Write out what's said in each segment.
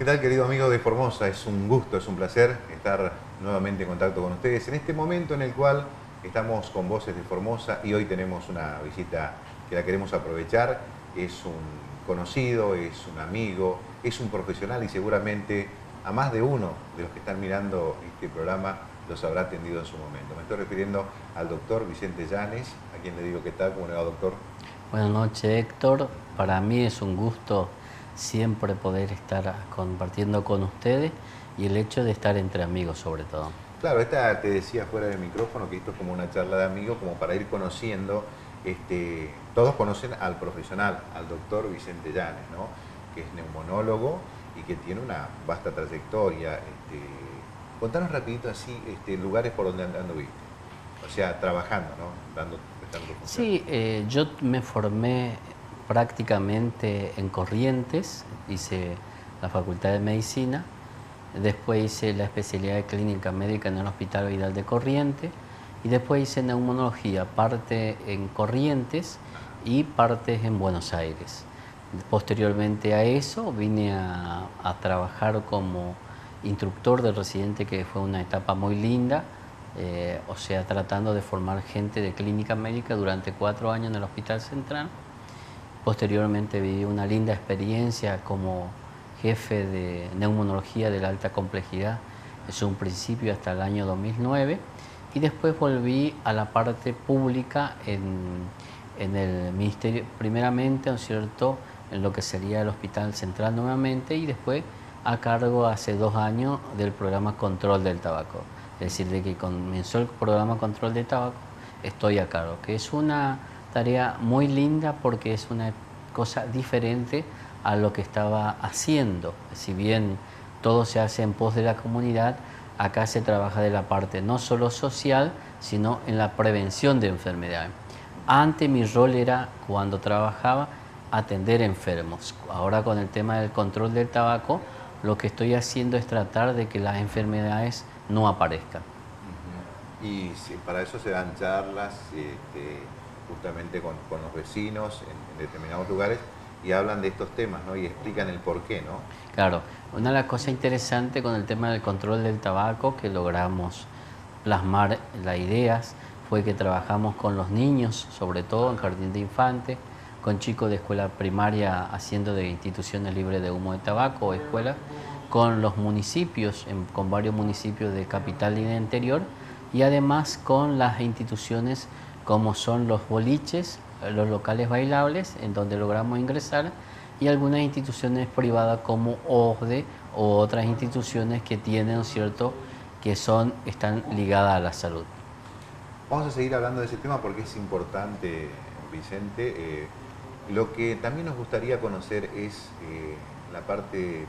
tal, querido amigo de Formosa? Es un gusto, es un placer estar nuevamente en contacto con ustedes en este momento en el cual estamos con Voces de Formosa y hoy tenemos una visita que la queremos aprovechar. Es un conocido, es un amigo, es un profesional y seguramente a más de uno de los que están mirando este programa los habrá atendido en su momento. Me estoy refiriendo al doctor Vicente Llanes, a quien le digo qué tal, ¿cómo le va, doctor? Buenas noches, Héctor. Para mí es un gusto siempre poder estar compartiendo con ustedes y el hecho de estar entre amigos sobre todo. Claro, te decía fuera del micrófono que esto es como una charla de amigos, como para ir conociendo, todos conocen al profesional, al doctor Vicente Llanes, ¿no? Que es neumonólogo y que tiene una vasta trayectoria. Contanos rapidito así, lugares por donde anduviste, o sea, trabajando, ¿no? Prestando funciones. Sí, yo me formé prácticamente en Corrientes, hice la Facultad de Medicina, después hice la especialidad de Clínica Médica en el Hospital Vidal de Corrientes y después hice neumonología, parte en Corrientes y partes en Buenos Aires. Posteriormente a eso vine a trabajar como instructor de residente, que fue una etapa muy linda, o sea, tratando de formar gente de clínica médica durante 4 años en el Hospital Central. Posteriormente viví una linda experiencia como jefe de neumonología de la alta complejidad, es un principio hasta el año 2009, y después volví a la parte pública en el ministerio, primeramente, ¿no es cierto?, en lo que sería el Hospital Central nuevamente, y después a cargo hace 2 años del programa Control del Tabaco. Es decir, de que comenzó el programa Control del Tabaco, estoy a cargo, que es una tarea muy linda porque es una cosa diferente a lo que estaba haciendo. Si bien todo se hace en pos de la comunidad, acá se trabaja de la parte no solo social, sino en la prevención de enfermedades. Antes mi rol era, cuando trabajaba, atender enfermos. Ahora con el tema del control del tabaco, lo que estoy haciendo es tratar de que las enfermedades no aparezcan. Y para eso se dan charlas justamente con los vecinos en determinados lugares y hablan de estos temas, ¿no? Y explican el porqué, ¿no? Claro, una de las cosas interesantes con el tema del control del tabaco que logramos plasmar las ideas fue que trabajamos con los niños, sobre todo en jardín de infantes, con chicos de escuela primaria haciendo de instituciones libres de humo de tabaco o escuelas, con los municipios, con varios municipios de capital y de interior, y además con las instituciones como son los boliches, los locales bailables, en donde logramos ingresar, y algunas instituciones privadas como OSDE o otras instituciones que tienen, ¿cierto?, que están ligadas a la salud. Vamos a seguir hablando de ese tema porque es importante, Vicente. Lo que también nos gustaría conocer es la parte,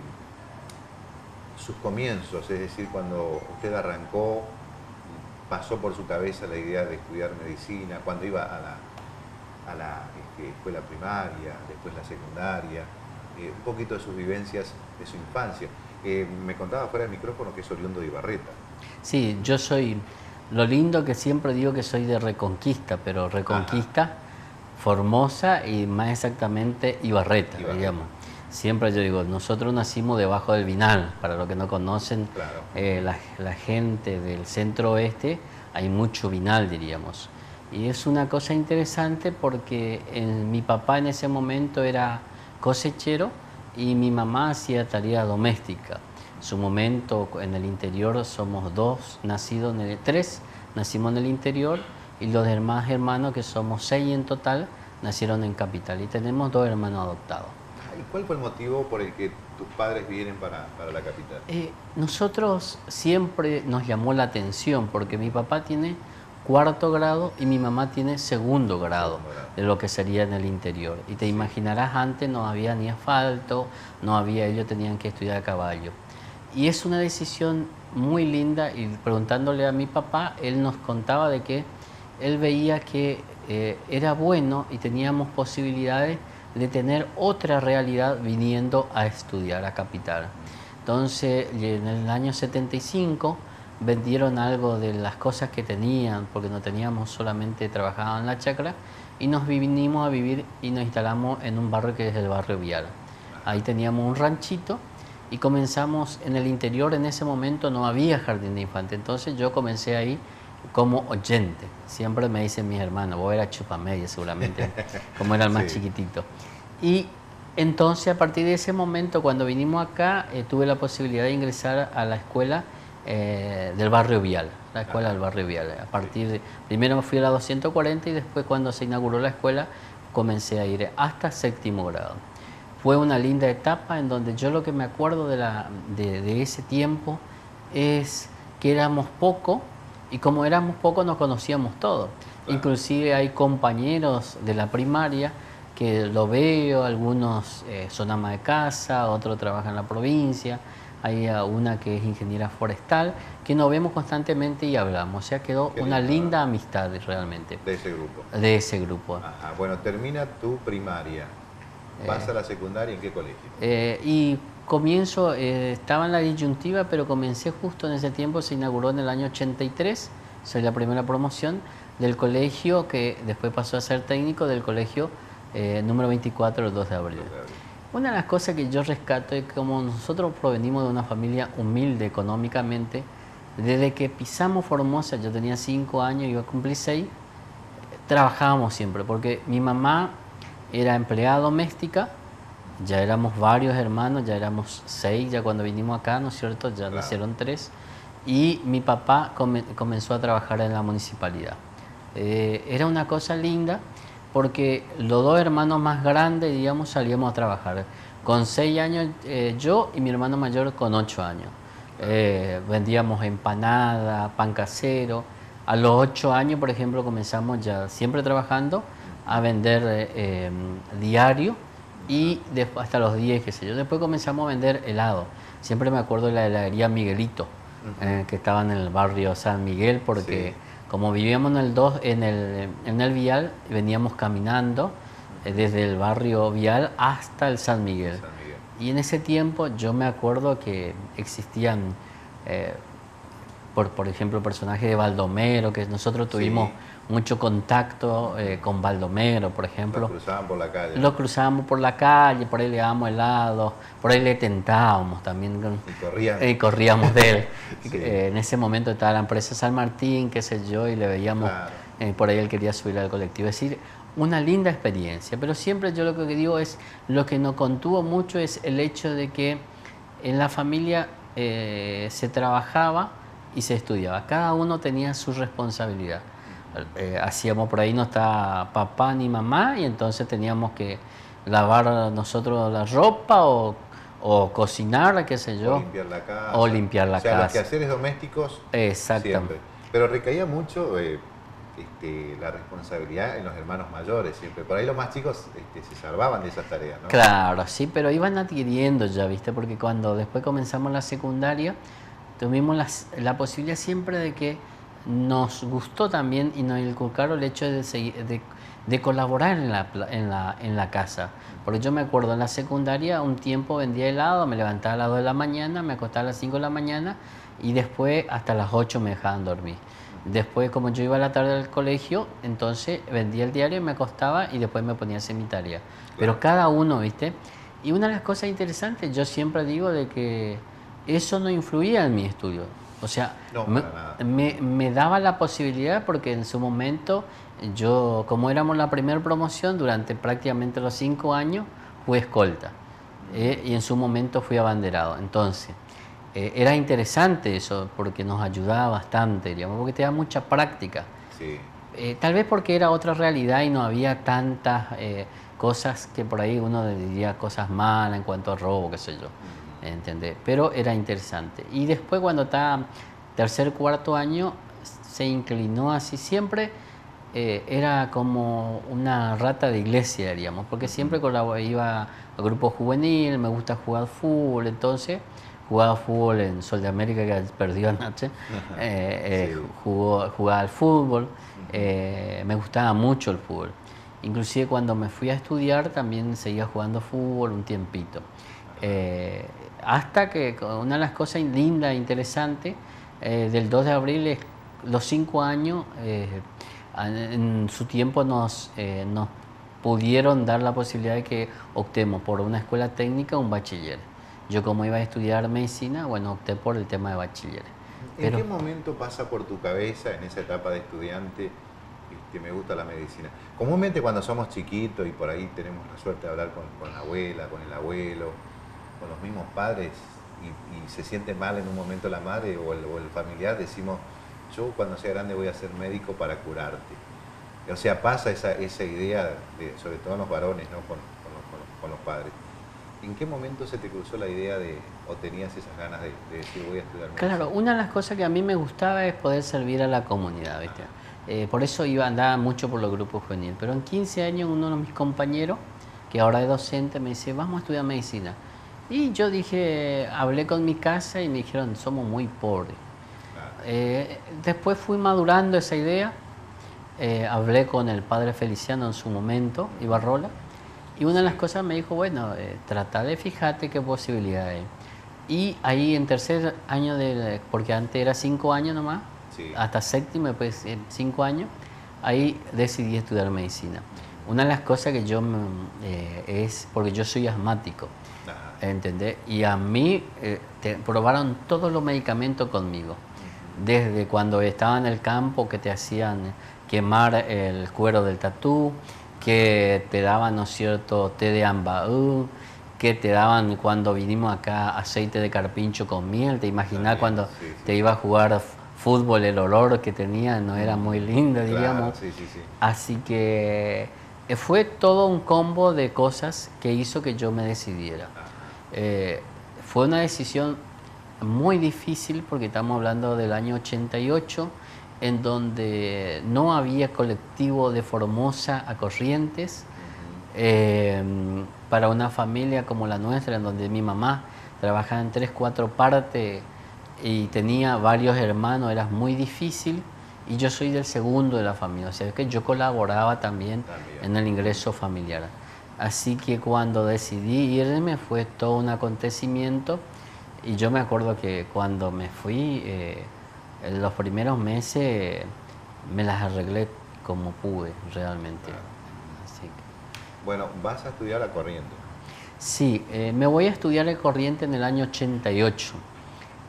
sus comienzos, es decir, cuando usted arrancó, pasó por su cabeza la idea de estudiar medicina, cuando iba a la escuela primaria, después la secundaria, un poquito de sus vivencias de su infancia. Me contaba fuera del micrófono que es oriundo de Ibarreta. Sí, yo soy, lo lindo que siempre digo que soy de Reconquista, pero Reconquista, ajá, Formosa y más exactamente Ibarreta, digamos. Siempre yo digo, nosotros nacimos debajo del Vinal, para los que no conocen, claro, la gente del centro oeste, hay mucho Vinal, diríamos. Y es una cosa interesante porque mi papá en ese momento era cosechero y mi mamá hacía tarea doméstica. En su momento en el interior somos tres nacimos en el interior y los demás hermanos, que somos 6 en total, nacieron en capital y tenemos 2 hermanos adoptados. ¿Y cuál fue el motivo por el que tus padres vienen para la capital? Nosotros siempre nos llamó la atención porque mi papá tiene 4º grado y mi mamá tiene 2º grado de lo que sería en el interior. Y te imaginarás, antes no había ni asfalto, ellos tenían que estudiar a caballo. Y es una decisión muy linda, y preguntándole a mi papá, él nos contaba de que él veía que era bueno y teníamos posibilidades de tener otra realidad viniendo a estudiar a capital. Entonces, en el año 75 vendieron algo de las cosas que tenían, porque no teníamos, solamente trabajaban en la chacra, y nos vinimos a vivir y nos instalamos en un barrio que es el barrio Vial. Ahí teníamos un ranchito y comenzamos en el interior. En ese momento no había jardín de infantes, entonces yo comencé ahí como oyente. Siempre me dicen mis hermanos, vos eras chupamedia seguramente, como era el más chiquitito. Y entonces a partir de ese momento, cuando vinimos acá, tuve la posibilidad de ingresar a la escuela del barrio Vial, la escuela del barrio Vial. A partir de, primero me fui a la 240 y después cuando se inauguró la escuela comencé a ir hasta séptimo grado. Fue una linda etapa en donde yo lo que me acuerdo de ese tiempo es que éramos pocos y como éramos pocos nos conocíamos todos. Claro. Inclusive hay compañeros de la primaria que lo veo, algunos son ama de casa, otros trabajan en la provincia, hay una que es ingeniera forestal, que nos vemos constantemente y hablamos. O sea, quedó una linda amistad realmente. De ese grupo. De ese grupo. Ajá. Bueno, termina tu primaria. ¿Vas a la secundaria en qué colegio? Y comienzo, estaba en la disyuntiva, pero comencé justo en ese tiempo, se inauguró en el año 83, soy la primera promoción del colegio que después pasó a ser técnico del colegio número 24, el 2 de abril. Una de las cosas que yo rescato es que como nosotros provenimos de una familia humilde económicamente, desde que pisamos Formosa, yo tenía 5 años, iba a cumplir 6, trabajábamos siempre, porque mi mamá era empleada doméstica, ya éramos varios hermanos, ya éramos 6, ya cuando vinimos acá, ¿no es cierto? Ya nacieron 3, y mi papá comenzó a trabajar en la municipalidad. Era una cosa linda, porque los 2 hermanos más grandes, digamos, salíamos a trabajar. Con 6 años yo y mi hermano mayor con 8 años. Vendíamos empanada, pan casero. A los 8 años, por ejemplo, comenzamos ya siempre trabajando a vender diario y después, hasta los 10, qué sé yo. Después comenzamos a vender helado. Siempre me acuerdo de la heladería Miguelito, que estaba en el barrio San Miguel, porque como vivíamos en el 2, en el Vial, veníamos caminando desde el barrio Vial hasta el San Miguel. Y en ese tiempo yo me acuerdo que existían, por ejemplo, personajes de Baldomero, que nosotros tuvimos mucho contacto con Baldomero, por ejemplo. Lo cruzaban por la calle. Lo cruzábamos por la calle, por ahí le dábamos helado, por ahí le tentábamos también. Y corríamos de él. En ese momento estaba la empresa San Martín, qué sé yo, y le veíamos, por ahí él quería subir al colectivo. Es decir, una linda experiencia, pero siempre yo lo que digo es, lo que nos contuvo mucho es el hecho de que en la familia se trabajaba y se estudiaba. Cada uno tenía su responsabilidad. Hacíamos por ahí, no estaba papá ni mamá, y entonces teníamos que lavar nosotros la ropa o cocinar, qué sé yo. O limpiar la casa. Los quehaceres domésticos. Exactamente. Siempre. Pero recaía mucho la responsabilidad en los hermanos mayores siempre. Por ahí los más chicos se salvaban de esas tareas, ¿no? Claro, sí, pero iban adquiriendo ya, ¿viste? Porque cuando después comenzamos la secundaria, tuvimos la posibilidad siempre de que nos gustó también y nos inculcaron el hecho de colaborar en la casa. Porque yo me acuerdo en la secundaria, un tiempo vendía helado, me levantaba a las 2 de la mañana, me acostaba a las 5 de la mañana y después hasta las 8 me dejaban dormir. Después, como yo iba a la tarde al colegio, entonces vendía el diario y me acostaba y después me ponía a hacer mi tarea. Pero cada uno, ¿viste? Y una de las cosas interesantes, yo siempre digo de que eso no influía en mi estudio. O sea, me daba la posibilidad porque en su momento yo, como éramos la primera promoción, durante prácticamente los 5 años fui escolta y en su momento fui abanderado. Entonces, era interesante eso porque nos ayudaba bastante, digamos, porque te da mucha práctica. Sí. Tal vez porque era otra realidad y no había tantas cosas que por ahí uno diría cosas malas en cuanto a robo, qué sé yo. ¿Entendés? Pero era interesante. Y después cuando estaba tercer, cuarto año, se inclinó así siempre, era como una rata de iglesia, diríamos, porque siempre iba al grupo juvenil, me gusta jugar fútbol, entonces jugaba fútbol en Sol de América, que perdió anoche, jugaba al fútbol, me gustaba mucho el fútbol. Inclusive cuando me fui a estudiar también seguía jugando fútbol un tiempito. Hasta que una de las cosas lindas e interesantes del 2 de abril es los 5 años, en su tiempo nos pudieron dar la posibilidad de que optemos por una escuela técnica o un bachiller. Yo como iba a estudiar medicina, bueno, opté por el tema de bachiller. ¿En Pero qué momento pasa por tu cabeza en esa etapa de estudiante que me gusta la medicina? Comúnmente cuando somos chiquitos y por ahí tenemos la suerte de hablar con la abuela, con el abuelo, con los mismos padres y se siente mal en un momento la madre o el familiar, decimos, yo cuando sea grande voy a ser médico para curarte. O sea, pasa esa idea, sobre todo en los varones, ¿no? Con los padres. ¿En qué momento se te cruzó la idea o tenías esas ganas de decir voy a estudiar medicina? claro, una de las cosas que a mí me gustaba es poder servir a la comunidad, ¿viste? Por eso andaba mucho por los grupos juveniles. Pero en 15 años uno de mis compañeros, que ahora es docente, me dice, vamos a estudiar medicina. Y yo dije, hablé con mi casa y me dijeron, somos muy pobres. Claro. Después fui madurando esa idea, hablé con el padre Feliciano en su momento, Ibarrola, y una de las cosas me dijo, bueno, trata de fijarte qué posibilidades hay. Y ahí en tercer año, porque antes era 5 años nomás, Sí. hasta séptimo, después 5 años, ahí decidí estudiar medicina. Una de las cosas que yo es porque yo soy asmático, Ajá. ¿entendés? Y a mí probaron todos los medicamentos conmigo. Desde cuando estaba en el campo que te hacían quemar el cuero del tatú, que te daban, ¿no es cierto?, té de ambaú, que te daban cuando vinimos acá aceite de carpincho con miel. Te imaginas cuando Sí, te sí. iba a jugar fútbol, el olor que tenía no era muy lindo, Claro, diríamos. sí, sí, sí. Así que fue todo un combo de cosas que hizo que yo me decidiera. Ajá. Fue una decisión muy difícil porque estamos hablando del año 88, en donde no había colectivo de Formosa a Corrientes. Eh, para una familia como la nuestra, en donde mi mamá trabajaba en 3, 4 partes y tenía varios hermanos, era muy difícil. Y yo soy del segundo de la familia, o sea que yo colaboraba también en el ingreso familiar. Así que cuando decidí irme fue todo un acontecimiento. Y yo me acuerdo que cuando me fui, en los primeros meses me las arreglé como pude realmente. Claro. Así que, Bueno, vas a estudiar a Corrientes. sí, me voy a estudiar el corriente en el año 88.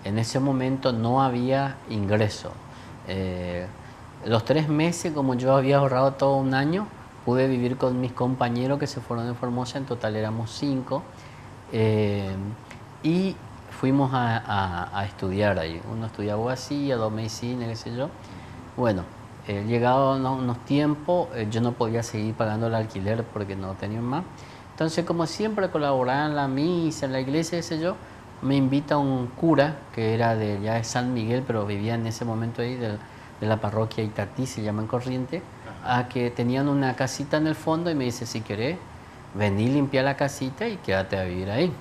En ese momento no había ingreso. Los 3 meses, como yo había ahorrado todo un año, pude vivir con mis compañeros que se fueron de Formosa, en total éramos 5. Y fuimos a estudiar ahí. Uno estudia abogacía, 2 medicina, qué sé yo. Bueno, llegado unos tiempos, yo no podía seguir pagando el alquiler porque no tenía más. Entonces, como siempre colaboraba en la misa, en la iglesia, qué sé yo, me invita un cura que era ya de San Miguel, pero vivía en ese momento ahí de la parroquia Itatí, se llama en Corriente, a que tenían una casita en el fondo y me dice, si querés, vení, limpiar la casita y quédate a vivir ahí.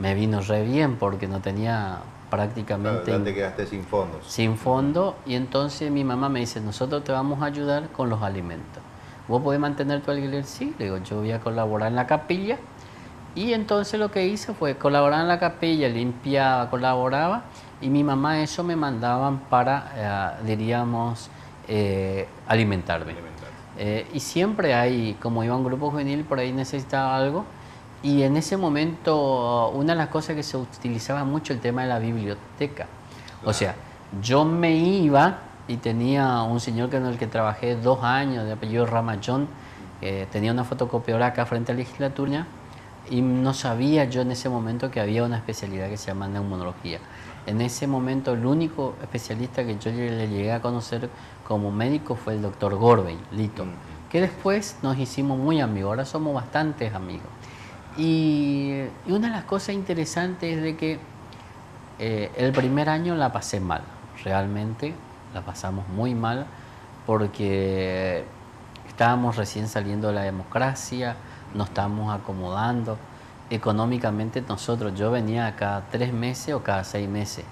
Me vino re bien porque no tenía prácticamente Claro, ya te quedaste sin fondos. sin fondo, y entonces mi mamá me dice, nosotros te vamos a ayudar con los alimentos. ¿Vos podés mantener tu alquiler? Sí, le digo, yo voy a colaborar en la capilla. Y entonces lo que hice fue colaborar en la capilla, limpiaba, colaboraba, y mi mamá eso me mandaban para, diríamos, alimentarme. Y siempre hay, como iba un grupo juvenil, por ahí necesitaba algo. Y en ese momento, una de las cosas que se utilizaba mucho el tema de la biblioteca. O sea, yo me iba y tenía un señor con el que trabajé 2 años, de apellido Ramachón, tenía una fotocopiadora acá frente a la legislatura, y no sabía yo en ese momento que había una especialidad que se llama neumonología. En ese momento el único especialista que yo le llegué a conocer como médico fue el doctor Gorbey, Lito, que después nos hicimos muy amigos, ahora somos bastantes amigos. Y una de las cosas interesantes es de que el primer año la pasé mal, realmente la pasamos muy mal porque estábamos recién saliendo de la democracia, nos estábamos acomodando. Económicamente nosotros, yo venía cada 3 meses o cada 6 meses,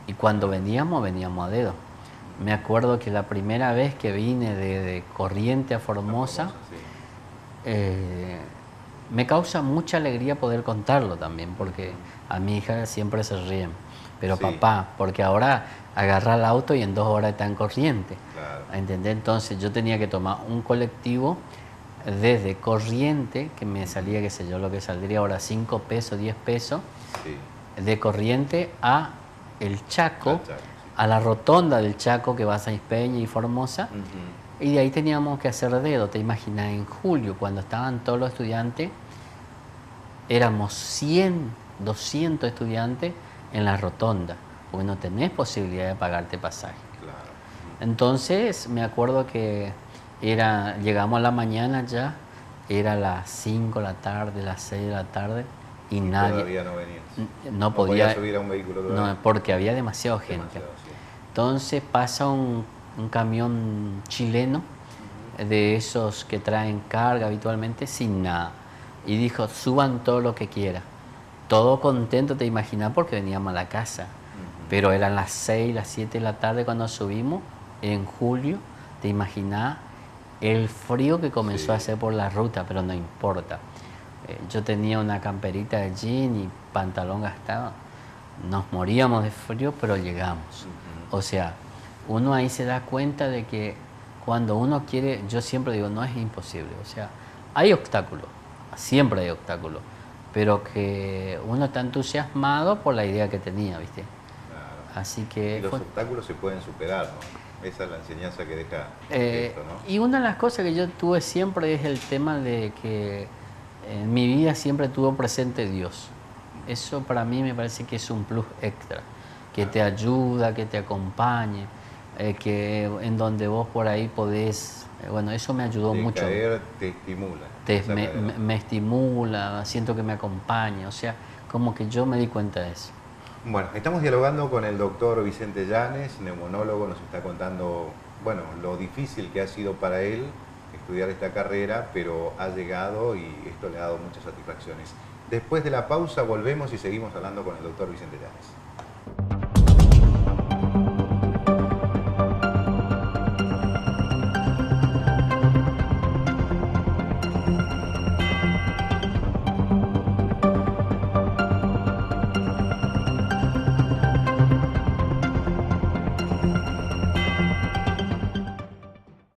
y cuando veníamos a dedo. Me acuerdo que la primera vez que vine de Corriente a Formosa, me causa mucha alegría poder contarlo también, porque a mi hija siempre se ríen. Pero papá, porque ahora agarra el auto y en 2 horas está en Corriente. Claro. ¿Entendés? Entonces yo tenía que tomar un colectivo desde Corriente, que me salía, qué sé yo, lo que saldría ahora 5 pesos, 10 pesos, Sí. de Corrientes a el Chaco, Al Chaco, sí. a la rotonda del Chaco que va a Sáenz Peña y Formosa, Ujú. y de ahí teníamos que hacer dedo. Te imaginas, en julio, cuando estaban todos los estudiantes, éramos 100, 200 estudiantes en la rotonda, porque no tenés posibilidad de pagarte pasaje. Claro. Entonces me acuerdo que llegamos a la mañana ya, era las 5 de la tarde, las 6 de la tarde, y nadie, Todavía no venías. no podía, subir a un vehículo todavía. no, porque había demasiada gente. Demasiado, sí. Entonces pasa un camión chileno, de esos que traen carga habitualmente, sin nada. Y dijo, suban todo lo que quiera. Todo contento, te imaginas, porque veníamos a la casa. Ujú. Pero eran las 6, las 7 de la tarde cuando subimos, en julio, te imaginas el frío que comenzó Sí. a hacer por la ruta, pero no importa. Yo tenía una camperita de jean y pantalón gastado. Nos moríamos de frío, pero llegamos. Ujú. O sea, uno ahí se da cuenta de que cuando uno quiere, yo siempre digo, no es imposible. O sea, hay obstáculos, siempre hay obstáculos, pero que uno está entusiasmado por la idea que tenía, ¿viste? Claro. Así Y que los fue. obstáculos se pueden superar, ¿no? Esa es la enseñanza que deja Eh, esto, ¿no? y una de las cosas que yo tuve siempre es el tema de que en mi vida siempre tuvo presente Dios. Eso para mí me parece que es un plus extra, que te ayuda, que te acompañe, que en donde vos por ahí podés, bueno, eso me ayudó De mucho. caer te estimula. Saca adelante. Me estimula, siento que me acompaña, o sea, como que yo me di cuenta de eso. Bueno, estamos dialogando con el doctor Vicente Llanes, neumonólogo, nos está contando, bueno, lo difícil que ha sido para él estudiar esta carrera, pero ha llegado y esto le ha dado muchas satisfacciones. Después de la pausa volvemos y seguimos hablando con el doctor Vicente Llanes.